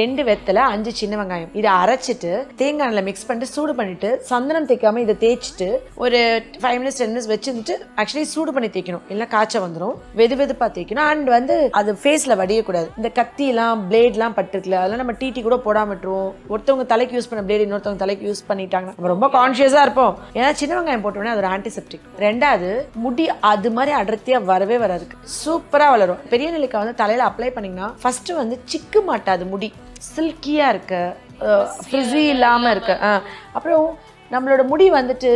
2 வெத்தலை 5 சின்ன வெங்காயம் இதை அரைச்சிட்டு தேங்காய் எண்ணெயில மிக்ஸ் பண்ணிட்டு சூடு பண்ணிட்டு சந்தனம் தேய்க்காம இதை தேய்ச்சிட்டு ஒரு 5 மினிட்ஸ் 10 மினிட்ஸ் வச்சுட்டு ஆக்சுவலி சூடு பண்ணி தேய்க்கணும் இல்லை காய்ச்ச வந்துடும் வெது வெதுப்பா தேய்க்கணும் அண்ட் வந்து அது ஃபேஸ்ல வடியக்கூடாது இந்த கத்தி எல்லாம் பிளேட்லாம் பட்டுருக்குல அதெல்லாம் நம்ம டீ கூட போடாம விட்டுருவோம் ஒருத்தவங்க தலைக்கு யூஸ் பண்ண பிளேட் இன்னொருத்தவங்க தலைக்கு யூஸ் பண்ணிட்டாங்க நம்ம ரொம்ப கான்ஷியஸா இருப்போம் ஏன்னா சின்ன வெங்காயம் போட்டோம்னா அது ஒரு ஆன்டிசெப்டிக் ரெண்டாவது முடி அது மாதிரி அடர்த்தியா வரவே வராது சூப்பரா வளரும் பெரிய நெல்லிக்காய் வந்து தலையில அப்ளை பண்ணீங்கன்னா ஃபர்ஸ்ட் வந்து சிக்கு மாட்டாது முடி சில்கியா இருக்க ஃப்ரிஸி இல்லாம இருக்க அப்புறம் நம்மளோட முடி வந்துட்டு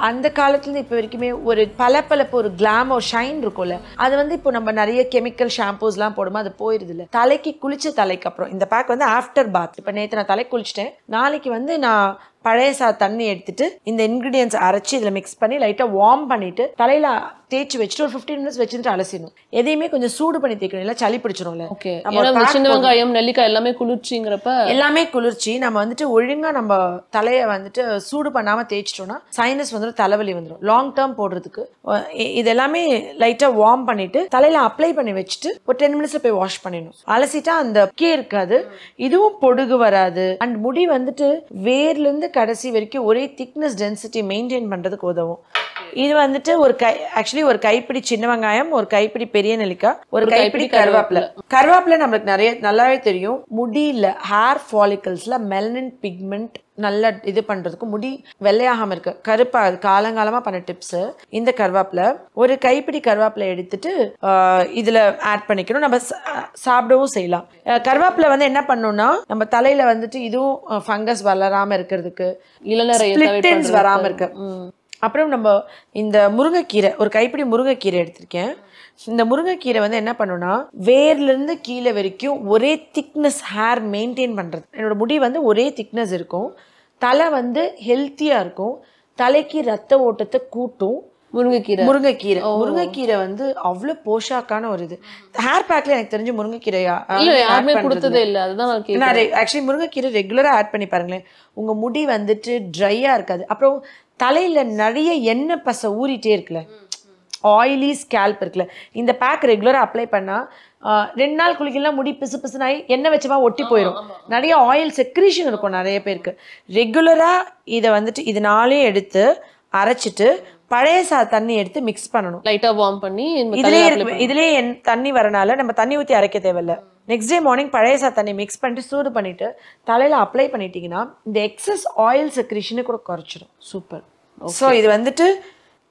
அந்த காலத்துலேருந்து இப்போ வரைக்குமே ஒரு பளபளப்பு ஒரு கிளாம் ஒரு ஷைன் இருக்கும்ல அது வந்து இப்போ நம்ம நிறைய கெமிக்கல் ஷாம்பூஸ்லாம் போடுமோ அது போயிருது இல்லை தலைக்கு குளிச்ச தலைக்கு அப்புறம் இந்த பேக் வந்து ஆஃப்டர் பாத் இப்போ நேற்று நான் தலைக்கு குளிச்சிட்டேன் நாளைக்கு வந்து நான் பழைய தண்ணி எடுத்துட்டு இந்த இன்கிரீடியன்ஸ் அரைச்சி இதில் மிக்ஸ் பண்ணி லைட்டாக வார்ம் பண்ணிட்டு தலையில தேய்ச்சி வச்சுட்டு ஒரு 15 மினிட்ஸ் வச்சுட்டு அலசிடணும் எதையுமே கொஞ்சம் சூடு பண்ணி தேய்க்கணும் இல்லை சளி பிடிச்சிடும்ல சின்ன வெங்காயம் நெல்லிக்காய் எல்லாமே குளிர்ச்சிங்கிறப்ப எல்லாமே குளிர்ச்சி நம்ம வந்துட்டு ஒழுங்கா நம்ம தலையை வந்துட்டு சூடு பண்ணாம தேய்ச்சிட்டோம்னா சைனஸ் வந்துடும் தலைவலி வந்துடும் லாங் டேர்ம் போடுறதுக்கு இது எல்லாமே லைட்டா வார்ம் பண்ணிட்டு தலையில அப்ளை பண்ணி வச்சுட்டு ஒரு 10 மினிட்ஸ்ல போய் வாஷ் பண்ணிடணும் அலசிட்டா அந்த இருக்காது இதுவும் பொடுகு வராது அண்ட் முடி வந்துட்டு வேர்ல இருந்து கடைசி வரைக்கும் ஒரே திக்னஸ் டென்சிட்டி மெயின்டைன் பண்றதுக்கு உதவும் இது வந்துட்டு ஆக்சுவலி ஒரு கைப்பிடி சின்ன வெங்காயம் ஒரு கைப்பிடி பெரிய நெல்லிக்காய் ஒரு கைப்பிடி கருவேப்பிலை நம்மளுக்கு நிறைய நல்லாவே தெரியும் முடியில ஹேர் ஃபாலிகல்ஸ்ல மெலனின் பிக்மெண்ட் நல்லா இது பண்றதுக்கு முடி வெள்ளையாகாம இருக்கு கருப்பா காலங்காலமா பண்ண டிப்ஸ் இந்த கருவேப்பிலை ஒரு கைப்பிடி கருவேப்பிலை எடுத்துட்டு இதுல ஆட் பண்ணிக்கணும் நம்ம சாப்பிடவும் செய்யலாம் கருவேப்பிலை வந்து என்ன பண்ணணும்னா நம்ம தலையில வந்துட்டு இதுவும் ஃபங்கஸ் வளராம இருக்கிறதுக்கு ஸ்பிளிட்டன்ஸ் வராம இருக்கு அப்புறம் நம்ம இந்த முருங்கைக்கீரை ஒரு கைப்பிடி முருங்கைக்கீரை எடுத்திருக்கேன் இந்த முருங்கைக்கீரை வந்து என்ன பண்ணுன்னா வேர்ல இருந்து கீழே வரைக்கும் ஒரே திக்னஸ் ஹேர் மெயின்டைன் பண்றது என்னோட முடி வந்து ஒரே திக்னஸ் இருக்கும் தலை வந்து ஹெல்த்தியா இருக்கும் தலைக்கு ரத்த ஓட்டத்தை கூட்டும் முருங்கைக்கீரை வந்து அவ்வளவு போஷாக்கான ஒரு இது ஹேர் பேக்ல எனக்கு தெரிஞ்சு முருங்கைக்கீரையா கொடுத்ததே இல்ல அதுதான் ஆக்சுவலி முருங்கைக்கீரை ரெகுலரா ஆட் பண்ணி பாருங்களேன் உங்க முடி வந்துட்டு ட்ரையா இருக்காது அப்புறம் தலையில நிறைய எண்ணெய் பசை ஊறிட்டே இருக்குல்ல ஆயிலி ஸ்கேல்ப் இருக்குல்ல இந்த பேக் ரெகுலரா அப்ளை பண்ணா 2 நாள் குளிக்கலாம் முடி பிசு பிசுனாய் எண்ணெய் வச்சமா ஒட்டி போயிடும் நிறைய ஆயில் செக்ரீஷன் இருக்கும் நிறைய பேருக்கு ரெகுலரா இதை வந்துட்டு இதனாலே எடுத்து அரைச்சிட்டு பழைய தண்ணி எடுத்து மிக்ஸ் பண்ணணும் லைட்டா வார்ம் பண்ணி இதுலயே தண்ணி வரனால நம்ம தண்ணி ஊற்றி அரைக்க தேவையில்ல நெக்ஸ்ட் டே மார்னிங் பழைய தண்ணி மிக்ஸ் பண்ணிட்டு சூடு பண்ணிட்டு தலையில அப்ளை பண்ணிட்டீங்கன்னா இந்த எக்ஸஸ் ஆயில் செக்ரீஷனை கூட குறைச்சிடும் சூப்பர் ஸோ இது வந்துட்டு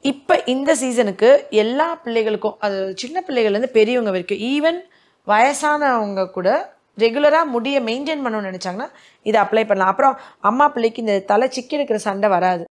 இப்போ இந்த சீசனுக்கு எல்லா பிள்ளைகளுக்கும் அது சின்ன பிள்ளைகள்லேருந்து பெரியவங்க வரைக்கும் ஈவன் வயசானவங்க கூட ரெகுலராக முடியை மெயின்டைன் பண்ணணும்னு நினச்சாங்கன்னா இதை அப்ளை பண்ணலாம் அப்புறம் அம்மா பிள்ளைக்கு இந்த தலை சிக்கி இருக்கிற சண்டை வராது